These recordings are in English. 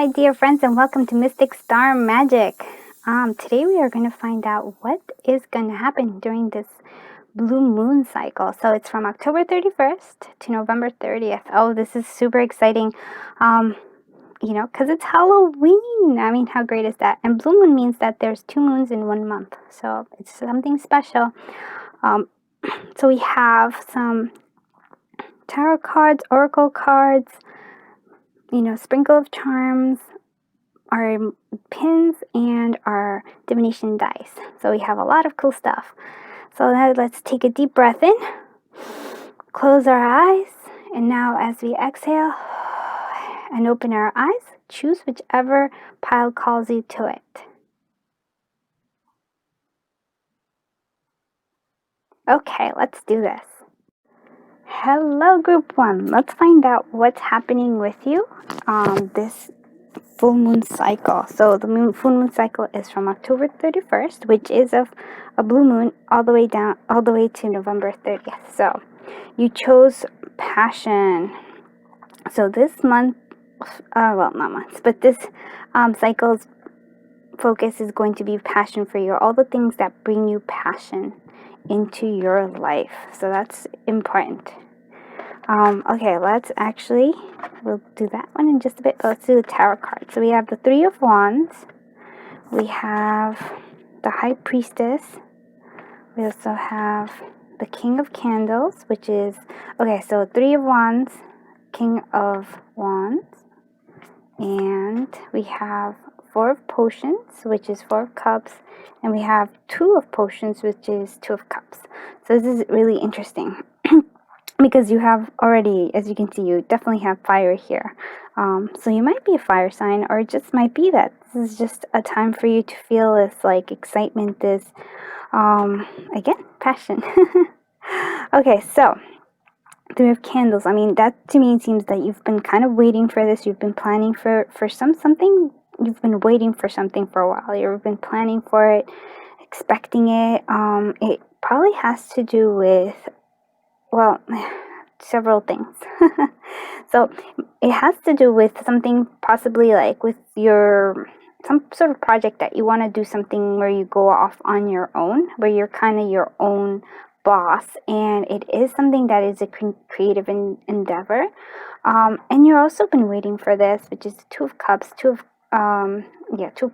my dear friends, and welcome to Mystic Star Magic. Today we are going to find out what is going to happen during this blue moon cycle. So it's from October 31st to November 30th. Oh, this is super exciting. Because it's Halloween. I mean, how great is that? And blue moon means that there's 2 moons in 1 month. So it's something special. So we have some tarot cards, oracle cards, sprinkle of charms, our pins, and our divination dice. So we have a lot of cool stuff. So now let's take a deep breath in, close our eyes, and now as we exhale and open our eyes, choose whichever pile calls you to it. Okay, let's do this. Hello, group 1. Let's find out what's happening with you this full moon cycle. So the full moon cycle is from October 31st, which is of a blue moon, all the way to November 30th. So you chose passion. So this month, not months, but this cycle's focus is going to be passion for you, all the things that bring you passion into your life. So that's important. Okay, we'll do that one in just a bit. Let's do the tarot card. So we have the 3 of Wands. We have the High Priestess. We also have the King of Candles, which is, so 3 of Wands, King of Wands. And we have 4 of Potions, which is 4 of Cups. And we have 2 of Potions, which is 2 of Cups. So this is really interesting. Because you have already, as you can see, you definitely have fire here. So you might be a fire sign, or it just might be that this is just a time for you to feel this excitement, this, again, passion. Okay, so 3 of Candles. I mean, that to me seems that you've been kind of waiting for this. You've been planning for something. You've been waiting for something for a while. You've been planning for it, expecting it. It probably has to do with, several things. So it has to do with something possibly with some sort of project that you want to do, something where you go off on your own, where you're kind of your own boss, and it is something that is a creative endeavor. And you're also been waiting for this, which is 2 of Cups, 2 of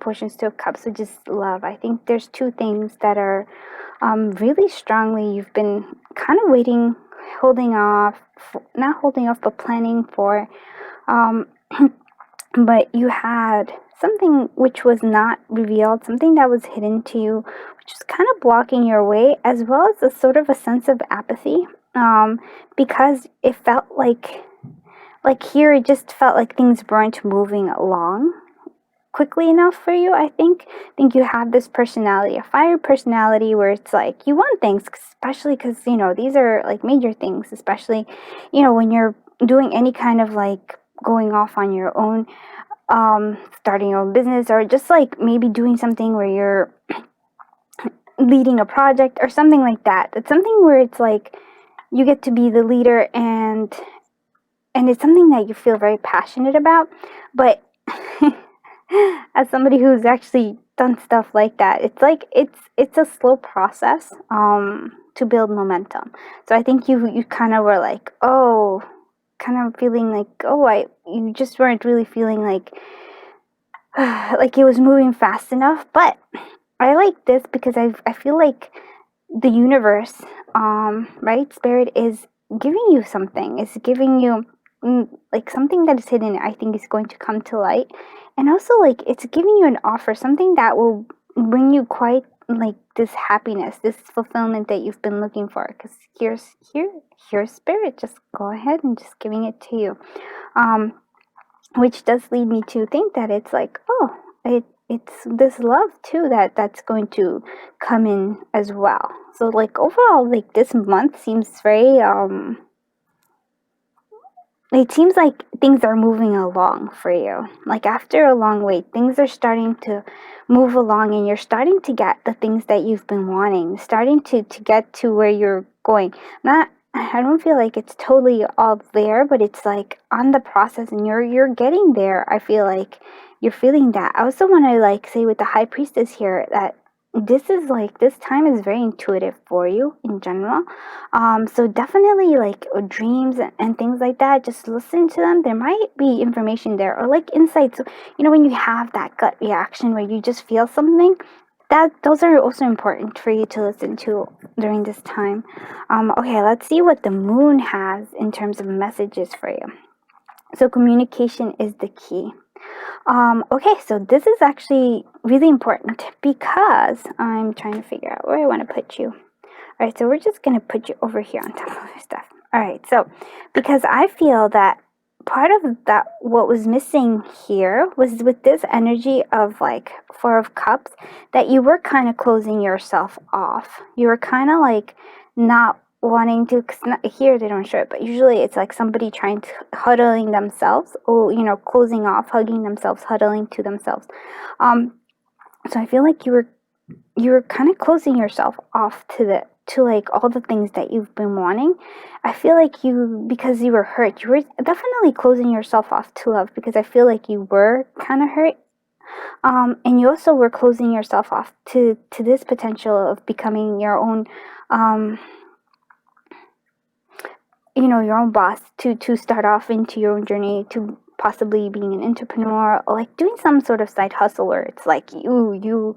Potions, 2 of Cups, which is love. I think there's 2 things that are really strongly you've been kind of waiting, not holding off, but planning for. But you had something which was not revealed, something that was hidden to you, which was kind of blocking your way, as well as a sort of a sense of apathy, because it felt like here it just felt like things weren't moving along quickly enough for you. I think you have this personality, a fire personality, where it's you want things, especially because these are major things, especially when you're doing any kind of going off on your own, starting your own business, or just maybe doing something where you're leading a project or something like that. It's something where it's you get to be the leader, and it's something that you feel very passionate about. But as somebody who's actually done stuff like that, it's a slow process to build momentum. So I think you kind of were kind of feeling you just weren't really feeling like it was moving fast enough. But I like this because I feel like the universe, right, Spirit is giving you something. It's giving you something that is hidden. I think is going to come to light, and also it's giving you an offer, something that will bring you quite this happiness, this fulfillment that you've been looking for. Because here's Spirit just go ahead and just giving it to you, which does lead me to think that it's it's this love too that's going to come in as well. So overall, this month seems very it seems like things are moving along for you. After a long wait, things are starting to move along, and you're starting to get the things that you've been wanting, starting to get to where you're going. I don't feel like it's totally all there, but it's like on the process, and you're getting there. I feel like you're feeling that. I also want to like say with the high priestess here that this is like this time is very intuitive for you in general. So definitely like dreams and things like that, just listen to them. There might be information there or like insights. You know, when you have that gut reaction where you just feel something, that those are also important for you to listen to during this time. Okay, let's see what the moon has in terms of messages for you. So communication is the key. Okay, so this is actually really important because I'm trying to figure out where I want to put you. All right, so we're just going to put you over here on top of your stuff. All right, so because I feel that part of that, what was missing here was with this energy of like Four of Cups, that you were kind of closing yourself off. You were kind of like not wanting to, cause not, here they don't show it, but usually it's like somebody trying to huddling themselves, or you know, closing off, hugging themselves, huddling to themselves. So I feel like you were kind of closing yourself off to like all the things that you've been wanting. I feel like because you were hurt, you were definitely closing yourself off to love, because I feel like you were kind of hurt. And you also were closing yourself off to this potential of becoming your own, you know, your own boss, to start off into your own journey to possibly being an entrepreneur, or like doing some sort of side hustle where it's like you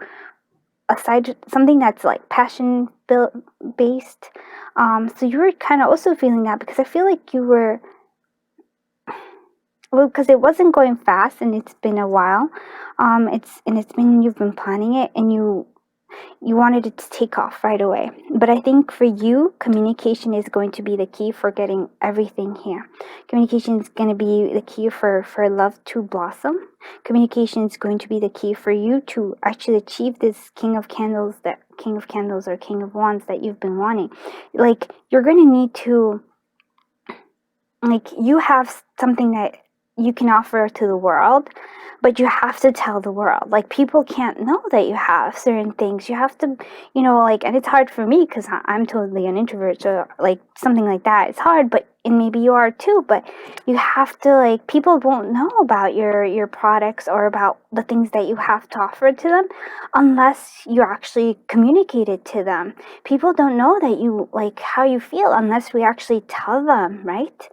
aside something that's like passion based. So you were kind of also feeling that, because I feel like you were, well, because it wasn't going fast and it's been a while. It's been, you've been planning it, and you wanted it to take off right away. But I think for you, communication is going to be the key for getting everything here. Communication is going to be the key for love to blossom. Communication is going to be the key for you to actually achieve this King of Candles or King of Wands that you've been wanting. Like, you're going to need to, like, you have something that you can offer to the world, but you have to tell the world. Like, people can't know that you have certain things. You have to, you know, like, and it's hard for me because I'm totally an introvert, so like something like that, it's hard, but, and maybe you are too, but you have to, like, people won't know about your products or about the things that you have to offer to them unless you actually communicate it to them. People don't know that you, like, how you feel unless we actually tell them, right?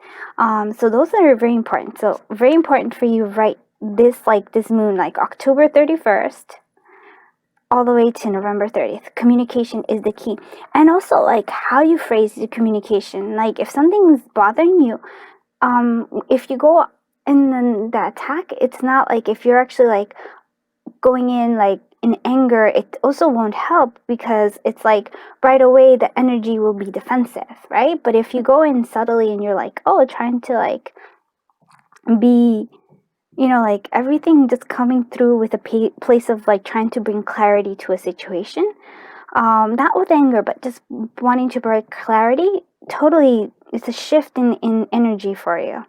So those are very important. So very important for you, right? This moon, like October 31st all the way to November 30th. Communication is the key. And also, like, how you phrase the communication. Like, if something's bothering you, if you go in the attack, it's not like, if you're actually like going in like in anger, it also won't help, because it's like right away the energy will be defensive, right? But if you go in subtly and you're like, oh, trying to like be, you know, like everything just coming through with a place of like trying to bring clarity to a situation, not with anger, but just wanting to bring clarity, totally, it's a shift in energy for you.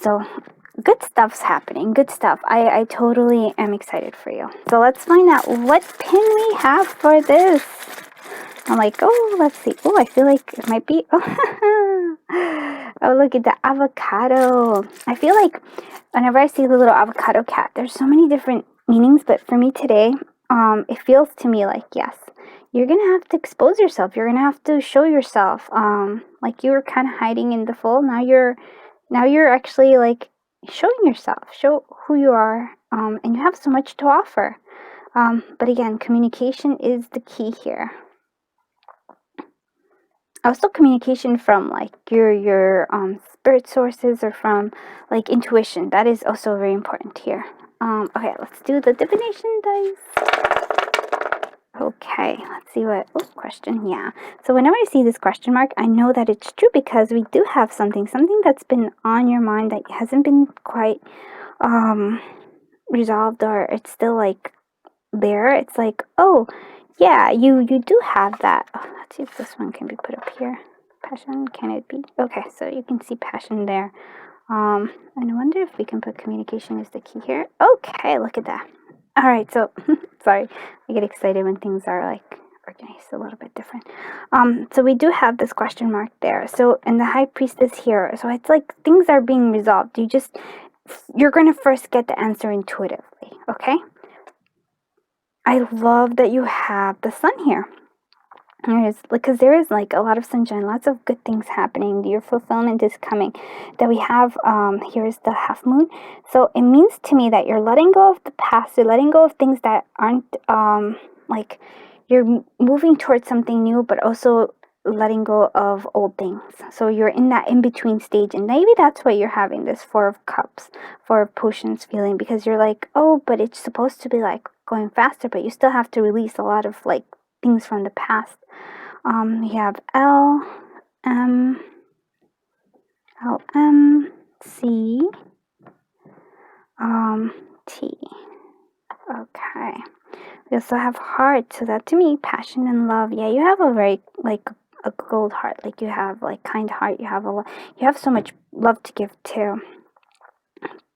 So good stuff's happening. Good stuff. I totally am excited for you. So let's find out what pin we have for this. I'm like, oh, let's see. Oh, I feel like it might be. Oh, look at the avocado. I feel like whenever I see the little avocado cat, there's so many different meanings. But for me today, it feels to me like, yes, you're gonna have to expose yourself. You're gonna have to show yourself. Like you were kind of hiding in the fold. Now you're actually like showing yourself, show who you are, and you have so much to offer. But again, communication is the key here. Also, communication from like your spirit sources, or from like intuition. That is also very important here. Okay, let's do the divination dice. Okay, let's see what question. Yeah. So whenever I see this question mark, I know that it's true, because we do have something that's been on your mind that hasn't been quite resolved, or it's still like there. It's like, oh yeah, you do have that. Oh, let's see if this one can be put up here. Passion, can it be? Okay, so you can see passion there. And I wonder if we can put communication as the key here. Okay, look at that. All right, so sorry, I get excited when things are like organized a little bit different. So we do have this question mark there. So, and the high priestess here. So it's like things are being resolved. You're going to first get the answer intuitively, okay? I love that you have the sun here. Because there is like a lot of sunshine, lots of good things happening. Your fulfillment is coming. That we have here's the half moon. So it means to me that you're letting go of the past. You're letting go of things that aren't like you're moving towards something new, but also letting go of old things. So you're in that in between stage, and maybe that's why you're having this Four of Cups, Four of Potions feeling, because you're like, oh, but it's supposed to be like going faster, but you still have to release a lot of like things from the past. We have L, M, C, T. Okay. We also have heart. So that to me, passion and love. Yeah, you have a very like a gold heart. Like you have like kind heart. You have so much love to give too.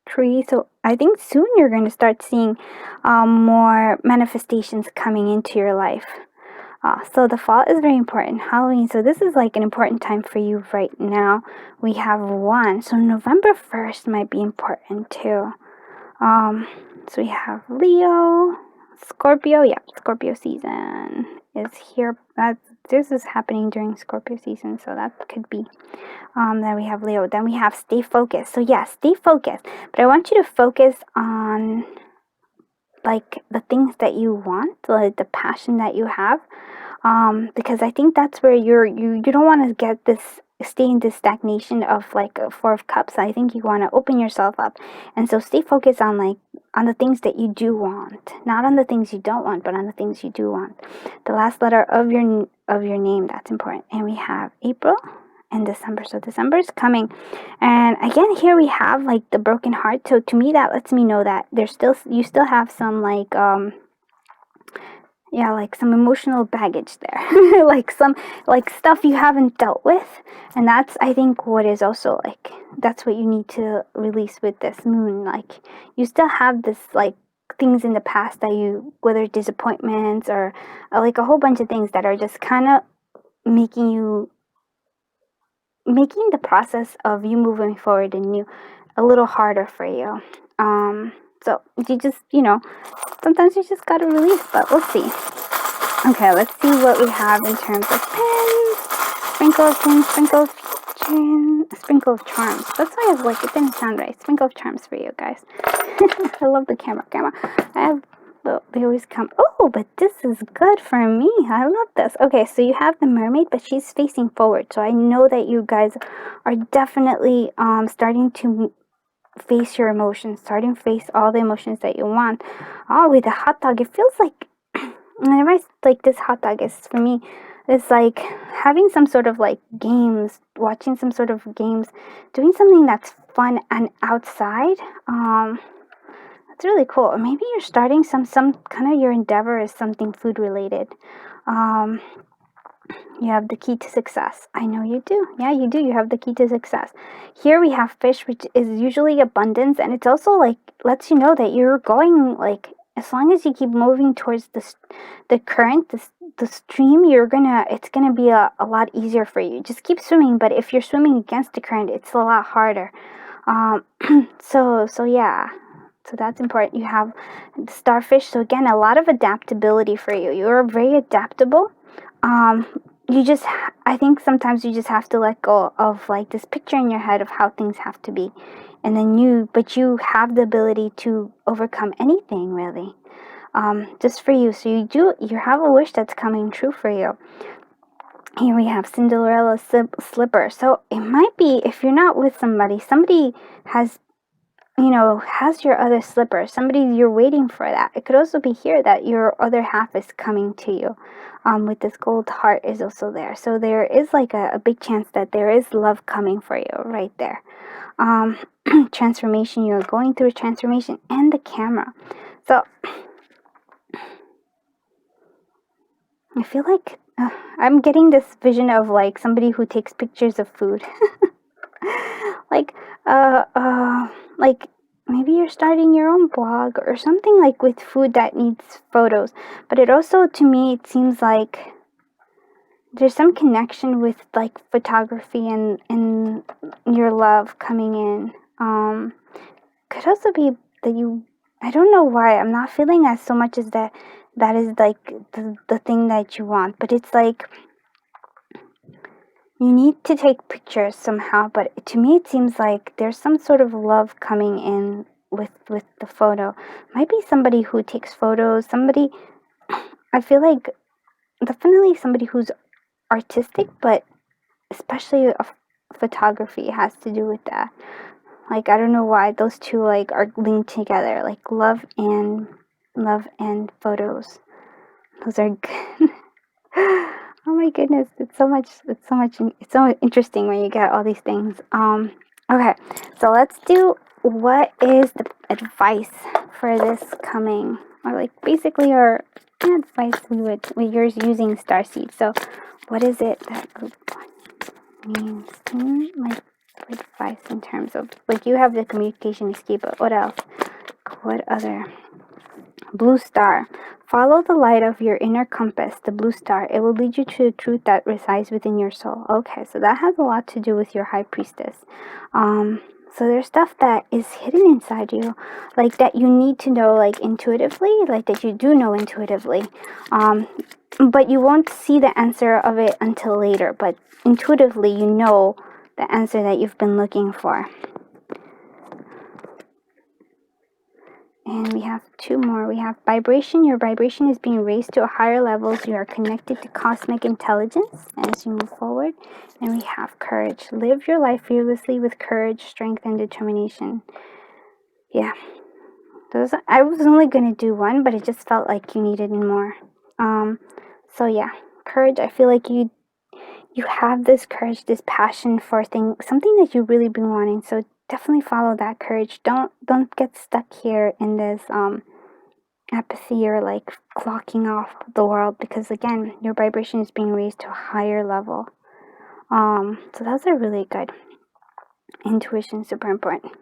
Tree. So I think soon you're going to start seeing more manifestations coming into your life. So the fall is very important. Halloween. So this is like an important time for you right now. We have 1. So November 1st might be important too. So we have Leo, Scorpio. Yeah, Scorpio season is here. This is happening during Scorpio season, so that could be. Then we have Leo. Then we have stay focused. So yeah, stay focused. But I want you to focus on like the things that you want, like the passion that you have. Because I think that's where you don't want to stay in this stagnation of like a Four of Cups. I think you want to open yourself up, and so stay focused on the things that you do want, not on the things you don't want, but on the things you do want. The last letter of your name, that's important. And we have April and December. So December is coming, and again here we have like the broken heart. So to me that lets me know that you still have some like like some emotional baggage there, like some like stuff you haven't dealt with, and that's I think what is also like that's what you need to release with this moon. Like you still have this like things in the past that you, whether disappointments or like a whole bunch of things that are just kind of making the process of you moving forward and you a little harder for you. So you just sometimes you just gotta release, but we'll see. Okay, let's see what we have in terms of pins. Sprinkle of pins, sprinkle of charms. That's why I was like, it didn't sound right. Sprinkle of charms for you guys. I love the camera. They always come. Oh, but this is good for me. I love this. Okay, so you have the mermaid, but she's facing forward. So I know that you guys are definitely starting to face your emotions, starting to face all the emotions that you want. Oh, with the hot dog, it feels like whenever I like this hot dog is for me, it's like having some sort of like games, watching some sort of games, doing something that's fun and outside. That's really cool. Or maybe you're starting some kind of your endeavor is something food related. You have the key to success. I know you do. Yeah, you do. You have the key to success. Here we have fish, which is usually abundance, and it's also like lets you know that you're going like as long as you keep moving towards the current, the stream, it's gonna be a lot easier for you. Just keep swimming, but if you're swimming against the current, it's a lot harder. So yeah. So that's important. You have the starfish. So again, a lot of adaptability for you. You're very adaptable. I think sometimes you just have to let go of like this picture in your head of how things have to be. And then but you have the ability to overcome anything really. Just for you. So you have a wish that's coming true for you. Here we have Cinderella slipper. So it might be, if you're not with somebody has your other slipper. Somebody, you're waiting for that. It could also be here that your other half is coming to you. With this gold heart is also there. So there is like a big chance that there is love coming for you right there. Transformation, you're going through a transformation, and the camera. So I feel like I'm getting this vision of like somebody who takes pictures of food. like maybe you're starting your own blog or something like with food that needs photos. But it also, to me, it seems like there's some connection with like photography and your love coming in. Could also be that you, I don't know why, I'm not feeling as so much as that is like the thing that you want, but it's like you need to take pictures somehow. But to me, it seems like there's some sort of love coming in with the photo. Might be somebody who takes photos, somebody, I feel like definitely somebody who's artistic, but especially photography has to do with that. Like, I don't know why those two like are linked together, like love and photos. Those are good. Oh my goodness, it's so interesting when you get all these things. Okay, so let's do what is the advice for this coming, or like basically your advice with yours using starseed. So what is it that group means? Like advice in terms of like you have the communication escape, but what else? What other? Blue star. Follow the light of your inner compass, the blue star. It will lead you to the truth that resides within your soul. Okay, so that has a lot to do with your high priestess. So there's stuff that is hidden inside you, like that you need to know, like intuitively, like that you do know intuitively. But you won't see the answer of it until later. But intuitively, you know the answer that you've been looking for. And we have two more. We have vibration. Your vibration is being raised to a higher levels. You are connected to cosmic intelligence as you move forward. And we have courage. Live your life fearlessly with courage, strength, and determination. Yeah. I was only going to do one, but it just felt like you needed more. So yeah, courage. I feel like you have this courage, this passion for something that you've really been wanting. So definitely follow that courage. Don't get stuck here in this apathy or like clocking off the world, because again, your vibration is being raised to a higher level. So those are really good. Intuition, super important.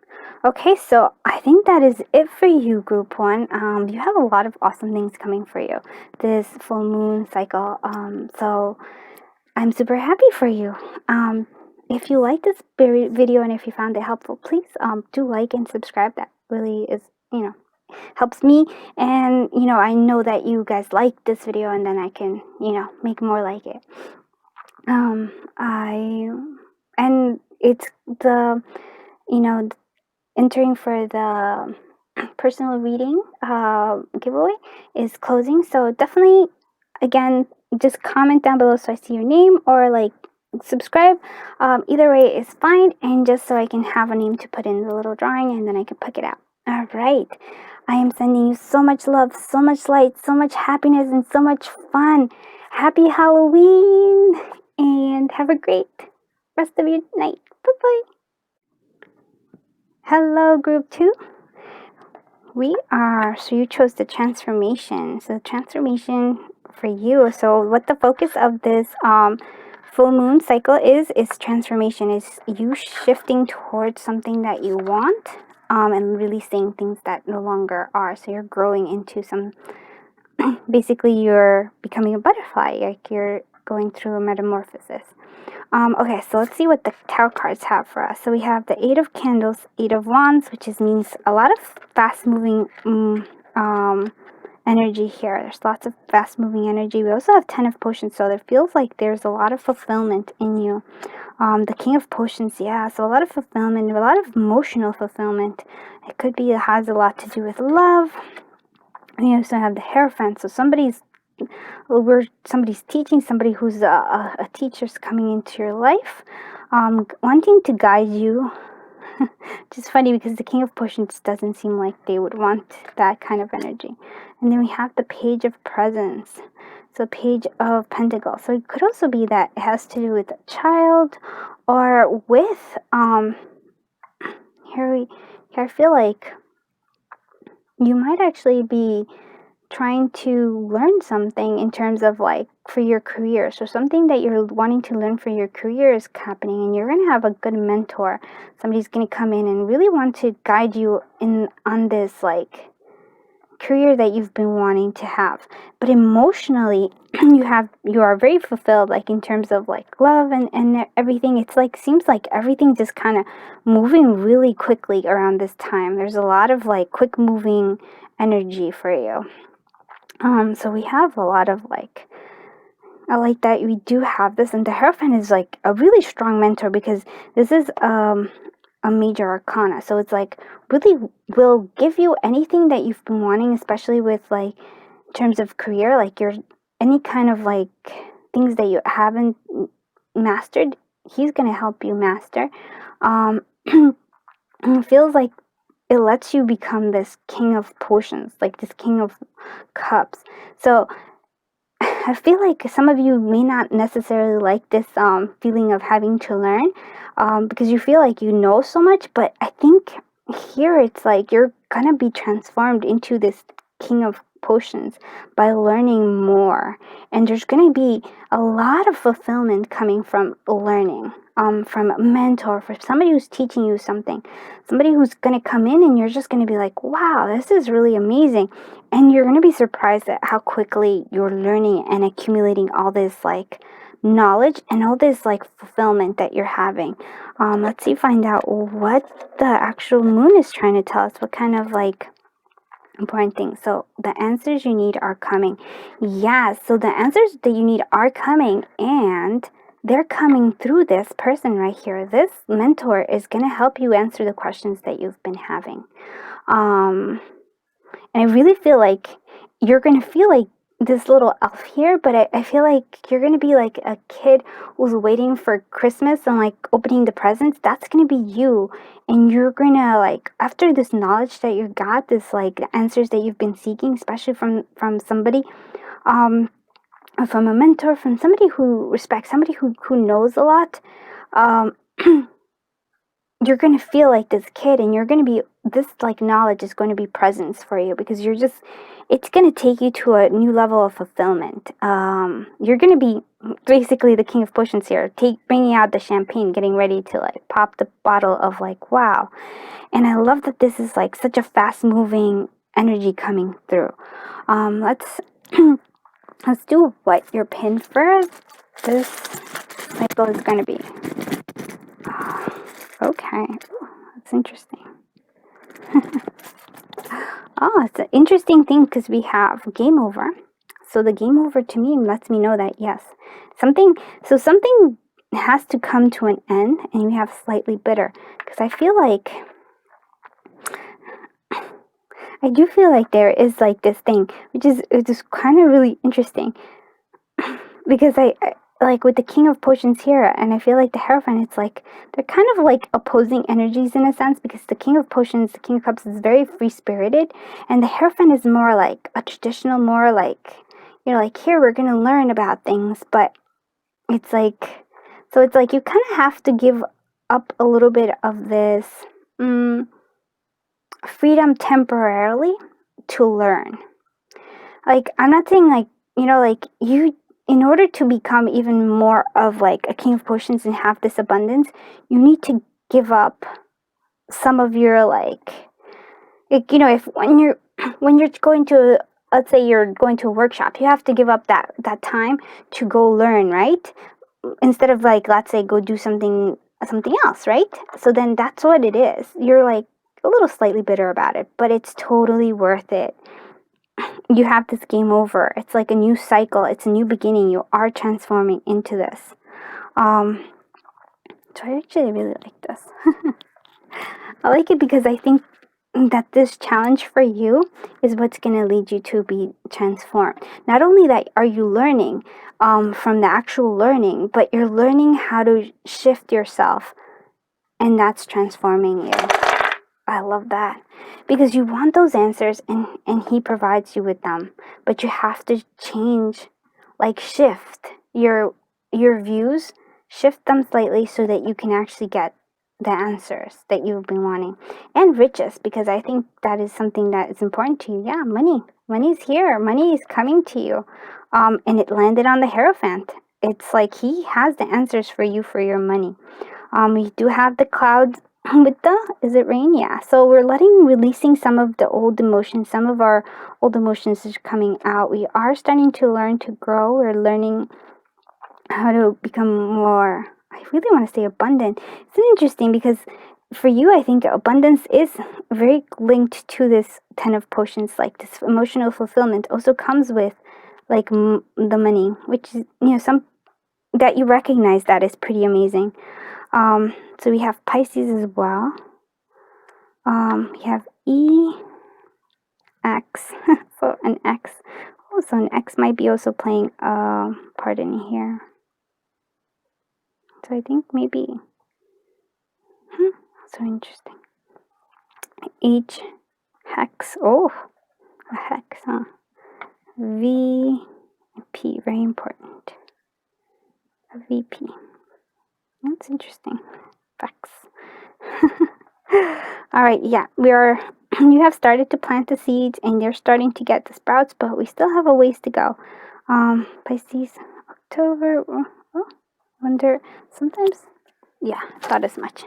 Okay, so I think that is it for you, group one. You have a lot of awesome things coming for you this full moon cycle. So I'm super happy for you. If you like this video and if you found it helpful, please do like and subscribe. That really is, helps me. And, I know that you guys like this video, and then I can, make more like it. And it's the, entering for the personal reading giveaway is closing. So definitely, again, just comment down below so I see your name, or like subscribe. Either way is fine, and just so I can have a name to put in the little drawing, and then I can pick it out. All right. I am sending you so much love, so much light, so much happiness, and so much fun. Happy Halloween, and have a great rest of your night. Bye-bye. Hello, group 2. So you chose the transformation. So transformation for you. So what the focus of this full moon cycle is transformation. Is you shifting towards something that you want and releasing things that no longer are. So you're growing into some, basically you're becoming a butterfly, like you're going through a metamorphosis. Okay, so let's see what the tarot cards have for us. So we have the Eight of Candles, Eight of Wands, which means a lot of fast-moving energy here. There's lots of fast-moving energy. We also have Ten of Potions, so it feels like there's a lot of fulfillment in you. The King of Potions, yeah, so a lot of fulfillment, a lot of emotional fulfillment. It could be, it has a lot to do with love. We also have the Hierophant, so somebody's teaching, somebody who's a teacher's coming into your life, wanting to guide you. Which is funny because the King of Potions doesn't seem like they would want that kind of energy. And then we have the Page of Presents, so Page of Pentacles. So it could also be that it has to do with a child, or with here I feel like you might actually be trying to learn something in terms of like for your career. So something that you're wanting to learn for your career is happening, and you're going to have a good mentor. Somebody's going to come in and really want to guide you in on this like career that you've been wanting to have. But emotionally, you are very fulfilled, like in terms of like love and everything. It's like seems like everything just kind of moving really quickly around this time. There's a lot of like quick moving energy for you. So we have a lot of like, I like that we do have this, and the Hierophant is like a really strong mentor because this is a major arcana. So it's like really will give you anything that you've been wanting, especially with like in terms of career, like your any kind of like things that you haven't mastered, he's gonna help you master. It feels like it lets you become this king of potions, like this king of cups. So I feel like some of you may not necessarily like this feeling of having to learn because you feel like you know so much, but I think here it's like you're gonna be transformed into this king of potions by learning more, and there's gonna be a lot of fulfillment coming from learning, from a mentor, for somebody who's teaching you something, somebody who's gonna come in and you're just gonna be like, wow, this is really amazing. And you're going to be surprised at how quickly you're learning and accumulating all this like knowledge and all this like fulfillment that you're having. Let's see, find out what the actual moon is trying to tell us. What kind of like important things. So the answers you need are coming. Yeah, so the answers that you need are coming, and they're coming through this person right here. This mentor is going to help you answer the questions that you've been having. And I really feel like you're going to feel like this little elf here, but I feel like you're going to be like a kid who's waiting for Christmas and like opening the presents. That's going to be you. And you're going to like, after this knowledge that you got, this like answers that you've been seeking, especially from somebody, from a mentor, from somebody who respects, somebody who knows a lot, you're going to feel like this kid, and you're going to be, this like knowledge is going to be presence for you because you're just, it's going to take you to a new level of fulfillment. You're going to be basically the king of potions here, bringing out the champagne, getting ready to like pop the bottle of like, wow. And I love that this is like such a fast moving energy coming through. Let's let's do what your pin for this cycle is going to be. Okay, that's interesting. Oh, it's an interesting thing because we have game over. So the game over to me lets me know that yes, something has to come to an end, and we have slightly bitter because I do feel like there is like this thing, which is kind of really interesting because I like with the King of Potions here, and I feel like the Hierophant, it's like they're kind of like opposing energies in a sense because the King of Potions, the King of Cups, is very free spirited, and the Hierophant is more like a traditional, more like, you know, like here we're gonna learn about things, but it's like, so it's like you kind of have to give up a little bit of this freedom temporarily to learn. Like, I'm not saying like, you know, like you, in order to become even more of like a king of potions and have this abundance, you need to give up some of your like, you know, if when you're going to, let's say you're going to a workshop, you have to give up that time to go learn, right? Instead of like, let's say, go do something else, right? So then that's what it is. You're like a little slightly bitter about it, but it's totally worth it. You have this game over. It's like a new cycle. It's a new beginning. You are transforming into this. So I actually really like this. I like it because I think that this challenge for you is what's going to lead you to be transformed. Not only that are you learning from the actual learning, but you're learning how to shift yourself, and that's transforming you. I love that because you want those answers, and he provides you with them, but you have to change, like shift your views, shift them slightly so that you can actually get the answers that you've been wanting. And riches, because I think that is something that is important to you. Yeah, money's here, money is coming to you. And it landed on the Hierophant. It's like he has the answers for you for your money. We do have the clouds with the, is it rain? Yeah. So we're releasing some of the old emotions. Some of our old emotions is coming out. We are starting to learn to grow. We're learning how to become more, I really want to say abundant. It's interesting because for you, I think abundance is very linked to this 10 of potions. Like this emotional fulfillment also comes with like the money, which is, some that you recognize that is pretty amazing. So we have Pisces as well. We have X. So an X. Oh, so an X might be also playing a part in here. So I think maybe. So interesting. H hex. Oh, a hex, huh? V P. Very important. A VP. That's interesting. Vex. All right, yeah, you have started to plant the seeds and you're starting to get the sprouts, but we still have a ways to go. Pisces, October. Oh, wonder, sometimes, yeah, thought as much.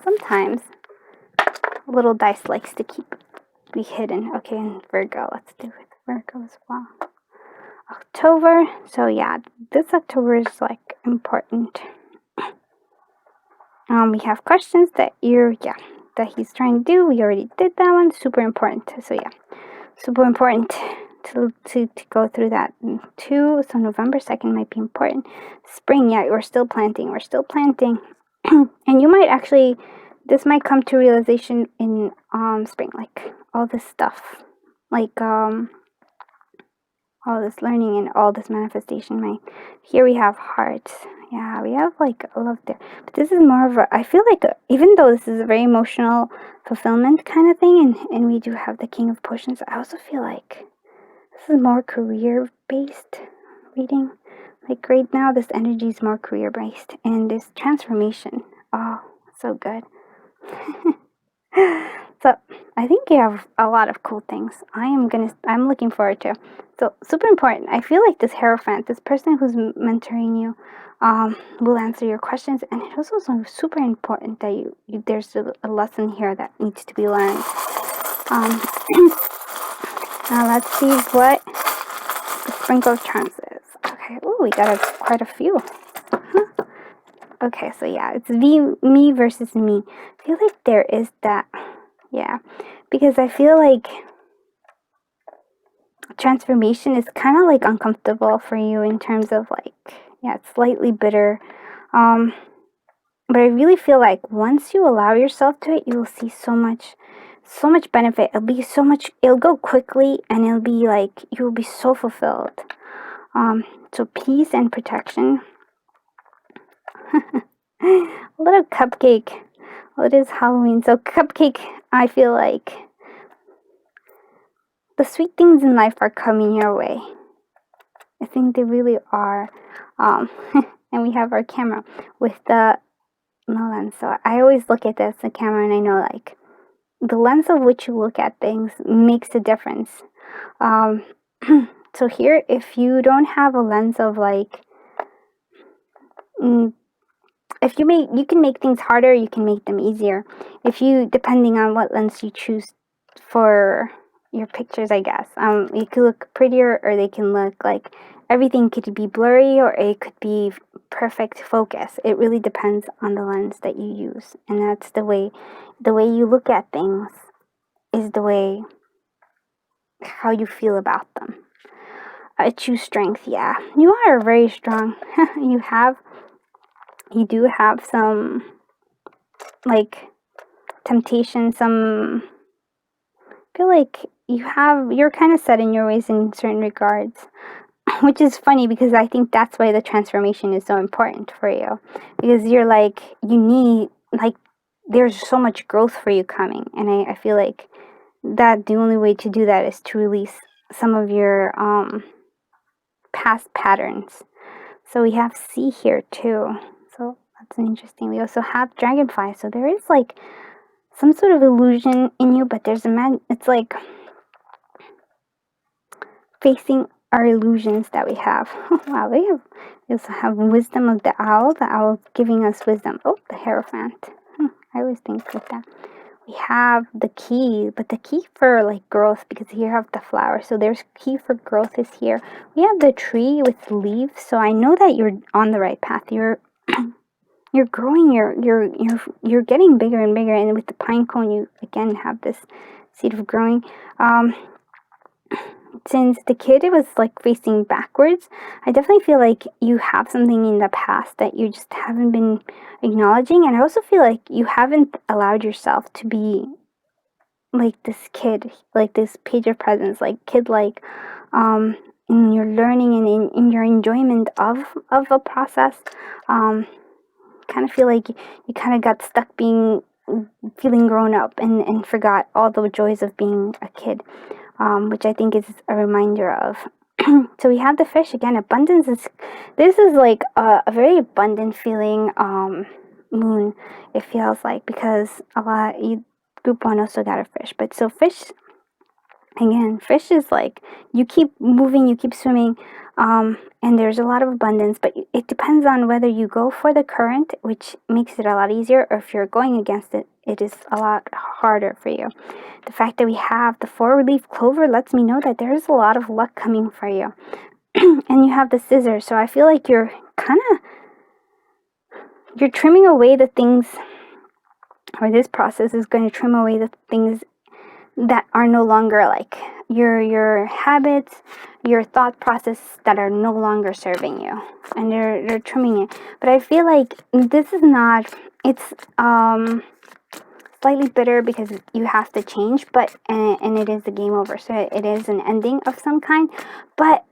Sometimes a little dice likes to be hidden. Okay, and Virgo, let's do it. Virgo as well. October, so yeah, this October is like important. We have questions that he's trying to do. We already did that one. Super important. So yeah, super important to go through that too. So November 2nd might be important. Spring, yeah, we're still planting. And you might actually, this might come to realization in spring, like all this stuff, like all this learning and all this manifestation. Right here we have hearts. Yeah, we have like love there, but this is more of a, I feel like even though this is a very emotional fulfillment kind of thing, and we do have the King of Potions, I also feel like this is more career based reading. Like right now this energy is more career based, and this transformation, oh, so good. So I think you have a lot of cool things. I'm looking forward to. So super important. I feel like this Hierophant, this person who's mentoring you, will answer your questions, and it's also super important that there's a lesson here that needs to be learned. Now let's see what the Sprinkle of Charms is. Okay. Oh, we got quite a few. Okay, so yeah, it's me versus me. I feel like there is that, yeah, because I feel like transformation is kind of like uncomfortable for you in terms of like, yeah, it's slightly bitter. But I really feel like once you allow yourself to it, you will see so much benefit. It'll go quickly, and it'll be like, you will be so fulfilled. So peace and protection. A little cupcake. Well, it is Halloween, so cupcake, I feel like the sweet things in life are coming your way. I think they really are. And we have our camera with the lens. So I always look at the camera, and I know like the lens of which you look at things makes a difference. So here, if you don't have a lens of like, if you can make things harder, you can make them easier. Depending on what lens you choose for your pictures, I guess. It could look prettier, or they can look like everything could be blurry, or it could be perfect focus. It really depends on the lens that you use, and that's the way you look at things is the way how you feel about them. I choose strength. Yeah, you are very strong. You do have some like temptation, I feel like you're kind of set in your ways in certain regards, which is funny because I think that's why the transformation is so important for you, because you're like, you need, like, there's so much growth for you coming, and I feel like that the only way to do that is to release some of your past patterns. So we have C here too, so that's interesting. We also have Dragonfly, so there is like some sort of illusion in you, but there's it's like facing our illusions that we have. Wow, we also have wisdom of the owl giving us wisdom. Oh, the Hierophant. I always think with that. We have the key, but the key for like growth, because here have the flower. So there's key for growth is here. We have the tree with leaves. So I know that you're on the right path. You're growing. You're getting bigger and bigger. And with the pine cone, you again have this seed of growing. Since the kid was like facing backwards, I definitely feel like you have something in the past that you just haven't been acknowledging. And I also feel like you haven't allowed yourself to be like this kid, like this page of presence, like kid, like in your learning and in your enjoyment of a process. Kind of feel like you kind of got stuck feeling grown up and forgot all the joys of being a kid, which I think is a reminder of. So we have the fish again. Abundance this is like a very abundant feeling moon, it feels like, because group one also got a fish. But so fish, again, fish is like you keep moving, you keep swimming, and there's a lot of abundance, but it depends on whether you go for the current, which makes it a lot easier, or if you're going against it, it is a lot harder for you. The fact that we have the 4-leaf clover lets me know that there's a lot of luck coming for you. And you have the scissors, so I feel like you're trimming away the things, or this process is going to trim away the things that are no longer like your habits, your thought process that are no longer serving you, and they're trimming it. But I feel like this is not, it's slightly bitter because you have to change, but and it is the game over, so it is an ending of some kind. But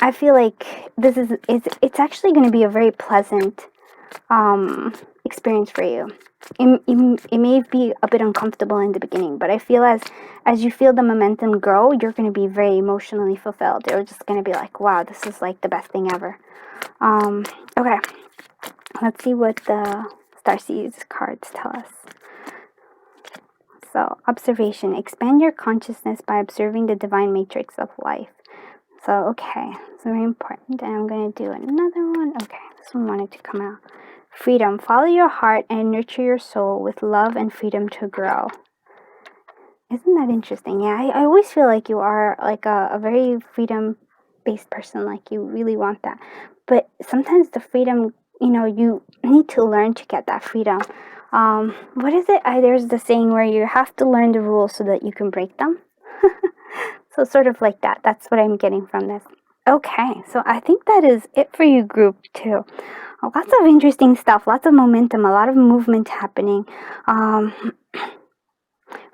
I feel like it's actually going to be a very pleasant experience for you. It may be a bit uncomfortable in the beginning, but I feel as you feel the momentum grow, you're going to be very emotionally fulfilled. You're just going to be like, wow, this is like the best thing ever. Okay, let's see what the Starseeds cards tell us. So, observation. Expand your consciousness by observing the divine matrix of life. So, okay, it's very important. And I'm going to do another one. Okay, this one wanted to come out. Freedom. Follow your heart and nurture your soul with love and freedom to grow. Isn't that interesting? Yeah, I always feel like you are like a very freedom-based person. Like you really want that. But sometimes the freedom, you need to learn to get that freedom. What is it? There's the saying where you have to learn the rules so that you can break them. So sort of like that. That's what I'm getting from this. Okay, so I think that is it for you, group 2. Lots of interesting stuff, lots of momentum, a lot of movement happening.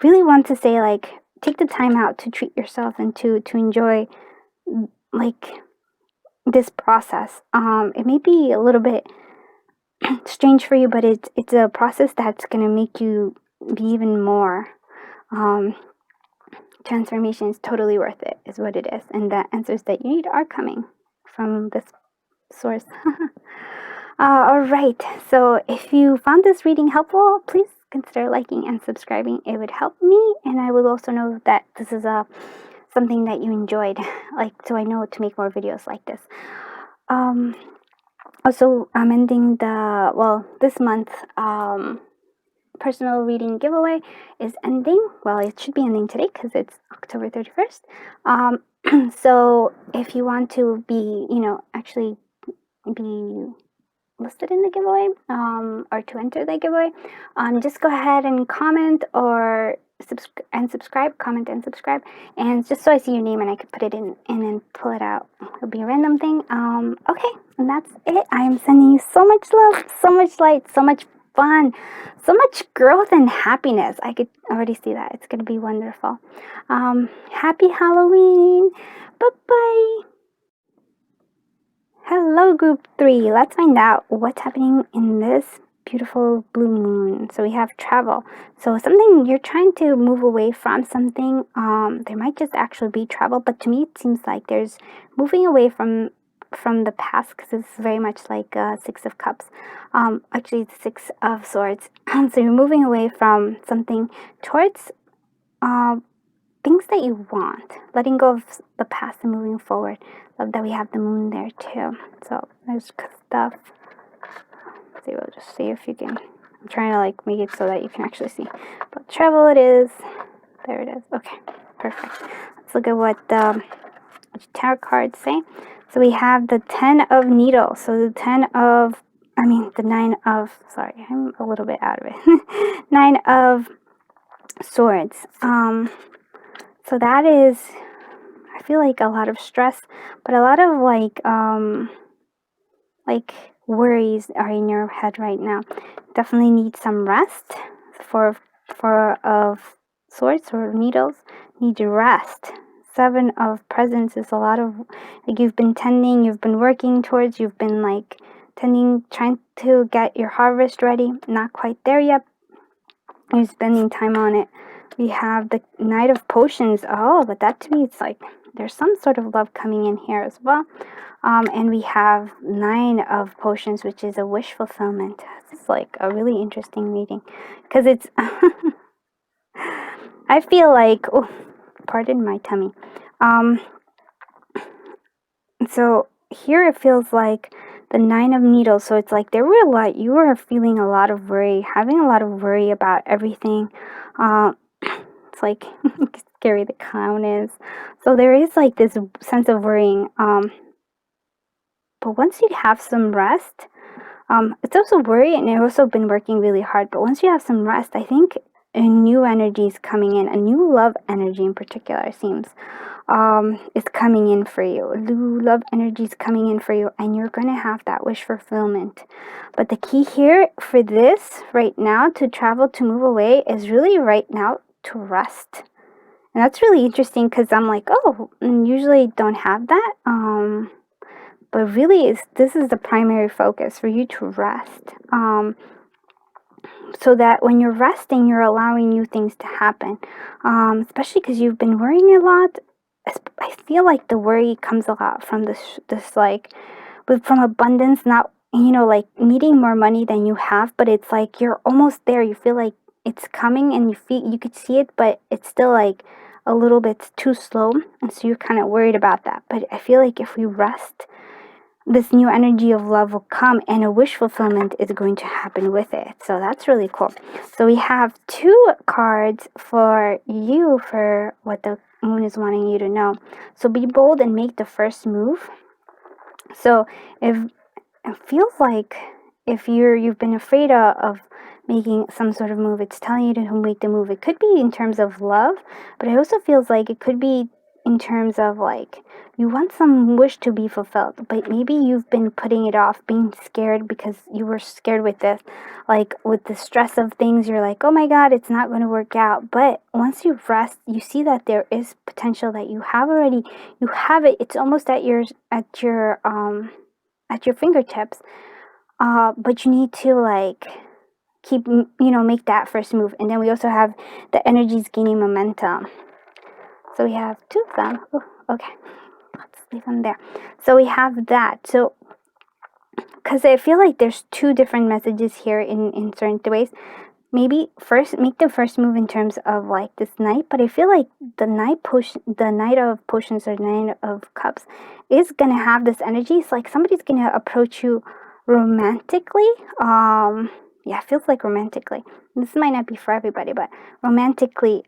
Really want to say, like, take the time out to treat yourself and to enjoy, like, this process. It may be a little bit strange for you, but it's a process that's going to make you be even more. Transformation is totally worth it, is what it is. And the answers that you need are coming from this source. All right. So if you found this reading helpful, please consider liking and subscribing. It would help me, and I will also know that this is something that you enjoyed, like, so I know to make more videos like this. Also, I'm ending this month personal reading giveaway is ending. Well, it should be ending today because it's October 31st. So if you want to be, actually be listed in the giveaway, or to enter the giveaway, just go ahead and comment or subscribe, comment and subscribe, and just so I see your name and I can put it in and then pull it out. It'll be a random thing. Okay, and that's it. I am sending you so much love, so much light, so much fun, so much growth and happiness. I could already see that. It's going to be wonderful. Happy Halloween. Bye-bye. Hello, group 3. Let's find out what's happening in this beautiful blue moon. So we have travel. So something you're trying to move away from something. There might just actually be travel, but to me it seems like there's moving away from the past, because it's very much like 6 of Cups. Actually, it's 6 of Swords. So you're moving away from something towards things that you want, letting go of the past and moving forward, Love that we have the moon there too. So there's stuff. Let's see, we'll just see if you can. I'm trying to like make it so that you can actually see. But travel it is. There it is. Okay, perfect. Let's look at what the tarot cards say. So we have the 10 of needles. So the 9 of, sorry, I'm a little bit out of it. 9 of swords. So that is, I feel like a lot of stress, but a lot of like worries are in your head right now. Definitely need some rest. For of swords or needles, need to rest. 7 of presents is a lot of like you've been working towards, you've been like trying to get your harvest ready. Not quite there yet. You're spending time on it. We have the Knight of Potions. Oh, but that to me, it's like there's some sort of love coming in here as well. And we have 9 of Potions, which is a wish fulfillment. This is like a really interesting reading because it's. I feel like, oh, pardon my tummy. So here it feels like the 9 of Needles. So it's like you were feeling a lot of worry, having a lot of worry about everything. It's like scary the clown is. So there is like this sense of worrying. But once you have some rest, it's also worry, and you've also been working really hard. But once you have some rest, I think a new energy is coming in, a new love energy in particular seems is coming in for you. New love energy is coming in for you, and you're going to have that wish fulfillment. But the key here for this right now to travel, to move away, is really right now to rest. And that's really interesting because I'm like, oh, usually don't have that. But really, this is the primary focus for you to rest. So that when you're resting, you're allowing new things to happen. Especially because you've been worrying a lot. I feel like the worry comes a lot from this like, from abundance, not, like needing more money than you have, but it's like you're almost there. You feel like it's coming and you could see it, but it's still like a little bit too slow. And so you're kind of worried about that. But I feel like if we rest, this new energy of love will come and a wish fulfillment is going to happen with it. So that's really cool. So we have 2 cards for you for what the moon is wanting you to know. So be bold and make the first move. So if it feels like if you've been afraid of making some sort of move, it's telling you to make the move. It could be in terms of love, but it also feels like it could be in terms of like you want some wish to be fulfilled, but maybe you've been putting it off, being scared because you were scared with this, like with the stress of things. You're like, oh my god, it's not going to work out. But once you rest, you see that there is potential, that you have it. It's almost at your fingertips. But you need to like keep, make that first move. And then we also have the energies gaining momentum. So we have 2 of them. Ooh, okay, let's leave them there. So we have that. So, because I feel like there's 2 different messages here in certain ways. Maybe first make the first move in terms of like this knight, but I feel like the Knight of Potions or Knight of Cups is gonna have this energy. It's like somebody's gonna approach you romantically. Yeah, it feels like romantically. This might not be for everybody, but romantically.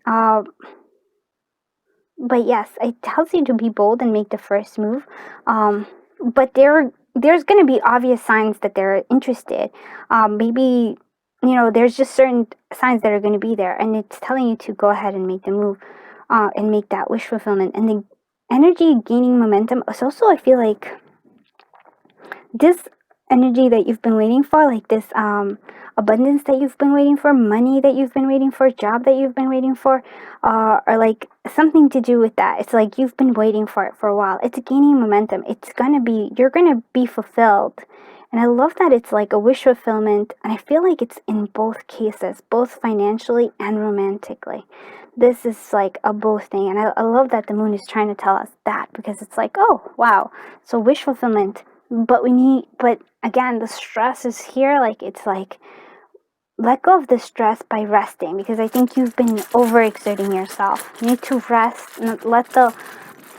But yes, it tells you to be bold and make the first move. But there's going to be obvious signs that they're interested. Maybe, there's just certain signs that are going to be there, and it's telling you to go ahead and make the move, and make that wish fulfillment. And the energy gaining momentum is also, I feel like, this energy that you've been waiting for, like this abundance that you've been waiting for, money that you've been waiting for, job that you've been waiting for, or like something to do with that. It's like you've been waiting for it for a while. It's gaining momentum. You're gonna be fulfilled. And I love that it's like a wish fulfillment, and I feel like it's in both cases, both financially and romantically. This is like a both thing, and I love that the moon is trying to tell us that, because it's like, oh wow, so wish fulfillment. But again, the stress is here. Like, it's like, let go of the stress by resting, because I think you've been overexerting yourself. You need to rest and let the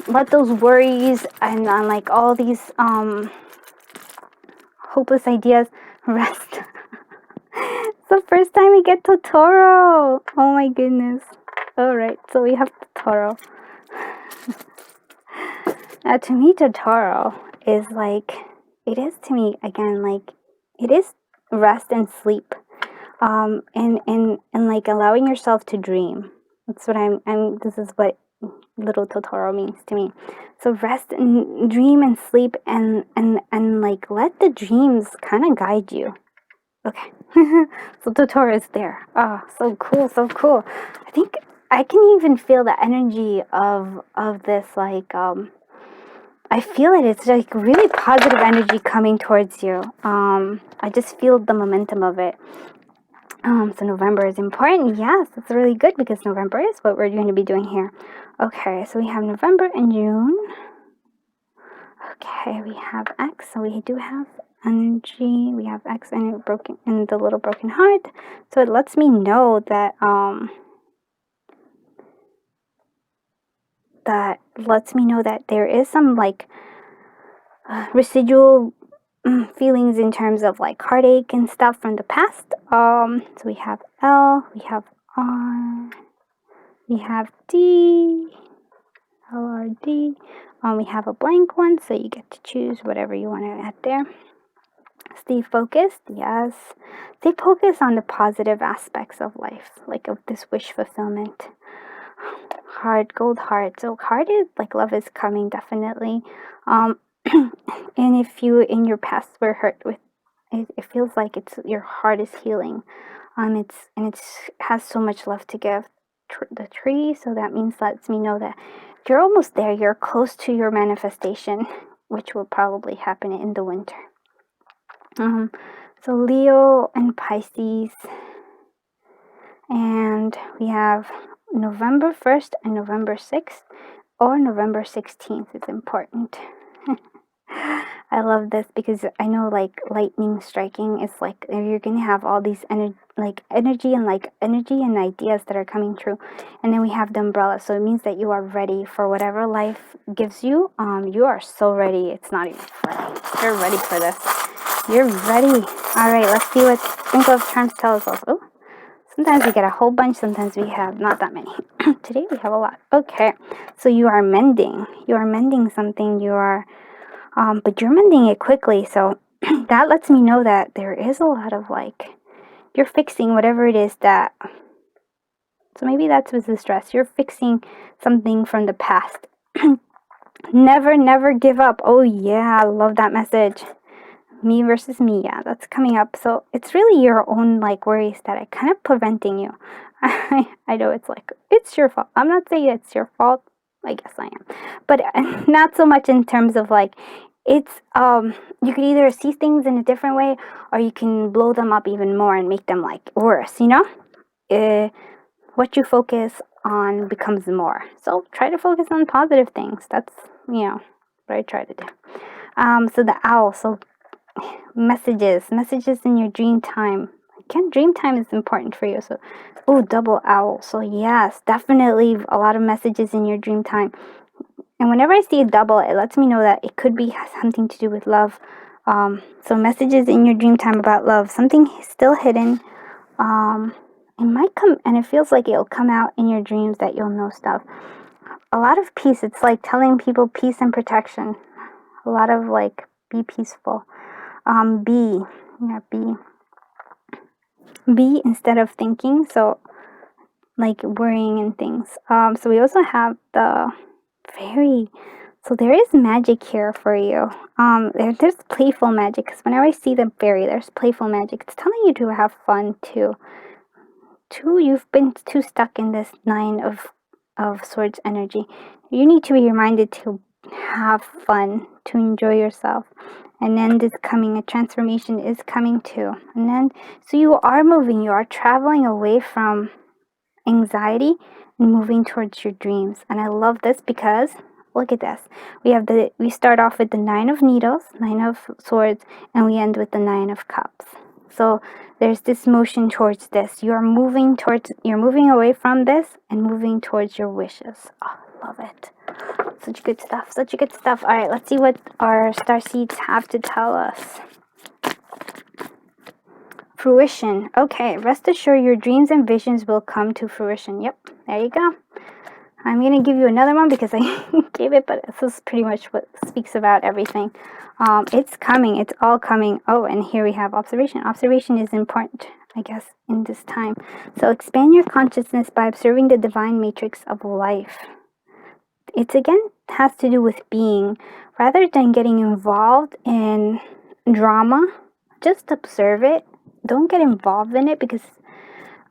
let those worries and like all these hopeless ideas rest. It's the first time we get Totoro. Oh my goodness. Alright, so we have Totoro. Now to me, Totoro is like, it is to me, again, like, it is rest and sleep. And like allowing yourself to dream. That's what this is what little Totoro means to me. So rest and dream and sleep and like let the dreams kind of guide you. Okay. So Totoro is there. Oh, so cool, so cool. I think I can even feel the energy of this, like, I feel it. It's like really positive energy coming towards you. I just feel the momentum of it. So November is important. Yes, that's really good because November is what we're going to be doing here. Okay, so we have November and June. Okay, we have X. So we do have energy. We have X and the little broken heart. So it lets me know that there is some like residual feelings in terms of like heartache and stuff from the past. So we have L, we have R, we have D, L, R, D. We have a blank one, so you get to choose whatever you want to add there. Stay focused, yes. Stay focused on the positive aspects of life, like of this wish fulfillment. Heart, gold heart. So heart is like love is coming, definitely. And if you in your past were hurt with it, it feels like your heart is healing. It's has so much love to give. The tree, so that lets me know that you're almost there. You're close to your manifestation, which will probably happen in the winter. So Leo and Pisces, and we have November 1st and November 6th, or November 16th is important. I love this because I know like lightning striking is like you're gonna have all these energy and ideas that are coming true. And then we have the umbrella, so it means that you are ready for whatever life gives you. You are so ready, it's not even funny. You're ready for this. You're ready. Alright, let's see what Sprinkle of Charms tells us. Oh, sometimes we get a whole bunch, sometimes we have not that many. Today we have a lot. Okay, so you are mending. You are mending something. You are but you're mending it quickly, so that lets me know that there is a lot of like, you're fixing whatever it is that, so maybe that's with the stress, you're fixing something from the past. Never give up. Oh yeah, I love that message. Me versus me, yeah, that's coming up. So it's really your own like worries that are kind of preventing you. I know it's like, it's your fault. I'm not saying it's your fault. I guess I am, but not so much in terms of like, it's you could either see things in a different way, or you can blow them up even more and make them like worse, you know. What you focus on becomes more, so try to focus on positive things. That's, you know, what I try to do. So the owl, so messages in your dream time. Again, dream time is important for you. So, oh, double owl. So yes, definitely a lot of messages in your dream time. And whenever I see a double, it lets me know that it could be something to do with love. So messages in your dream time about love, something still hidden. It might come, and it feels like it'll come out in your dreams that you'll know stuff. A lot of peace. It's like telling people peace and protection. A lot of like, be peaceful. Be instead of thinking. So like worrying and things. So we also have the fairy. So there is magic here for you. There's playful magic, because whenever I see the fairy, there's playful magic. It's telling you to have fun too. You've been too stuck in this 9 of Swords energy. You need to be reminded to have fun, to enjoy yourself. And then a transformation is coming too. And then, so you are moving, you are traveling away from anxiety and moving towards your dreams. And I love this because, look at this. We start off with the 9 of Needles, 9 of Swords, and we end with the 9 of Cups. So there's this motion towards this. You're moving away from this and moving towards your wishes. Oh, I love it. Such good stuff. Such good stuff. All right, let's see what our star seeds have to tell us. Fruition. Okay, rest assured your dreams and visions will come to fruition. Yep, there you go. I'm going to give you another one because I gave it, but this is pretty much what speaks about everything. It's coming. It's all coming. Oh, and here we have observation. Observation is important, I guess, in this time. So expand your consciousness by observing the divine matrix of life. It's again has to do with being. Rather than getting involved in drama, just observe it. Don't get involved in it because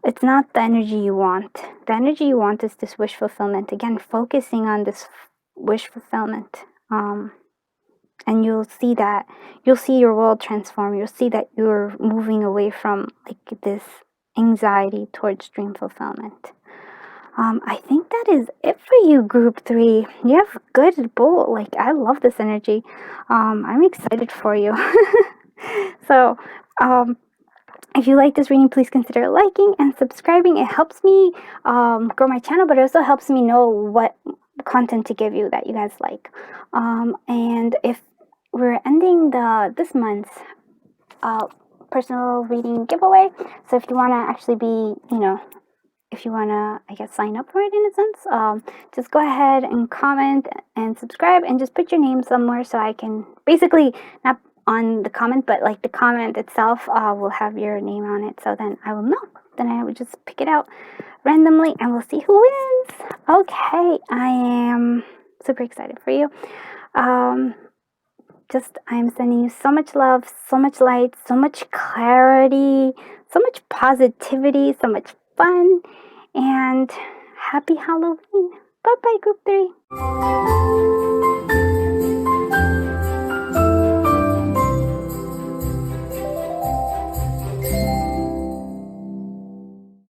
it's not the energy you want. The energy you want is this wish fulfillment. Again, focusing on this wish fulfillment. And you'll see that. You'll see your world transform. You'll see that you're moving away from like this anxiety towards dream fulfillment. I think that is it for you, Group 3. You have good bull. Like, I love this energy. I'm excited for you. So, if you like this reading, please consider liking and subscribing. It helps me grow my channel, but it also helps me know what content to give you that you guys like. And if we're ending this month's personal reading giveaway, so if you want to actually be, if you want to, I guess, sign up for it in a sense, just go ahead and comment and subscribe and just put your name somewhere so I can basically, not on the comment, but like the comment itself will have your name on it. So then I will know. Then I would just pick it out randomly and we'll see who wins. Okay, I am super excited for you. I am sending you so much love, so much light, so much clarity, so much positivity, so much fun, and happy Halloween. Bye bye, Group 3.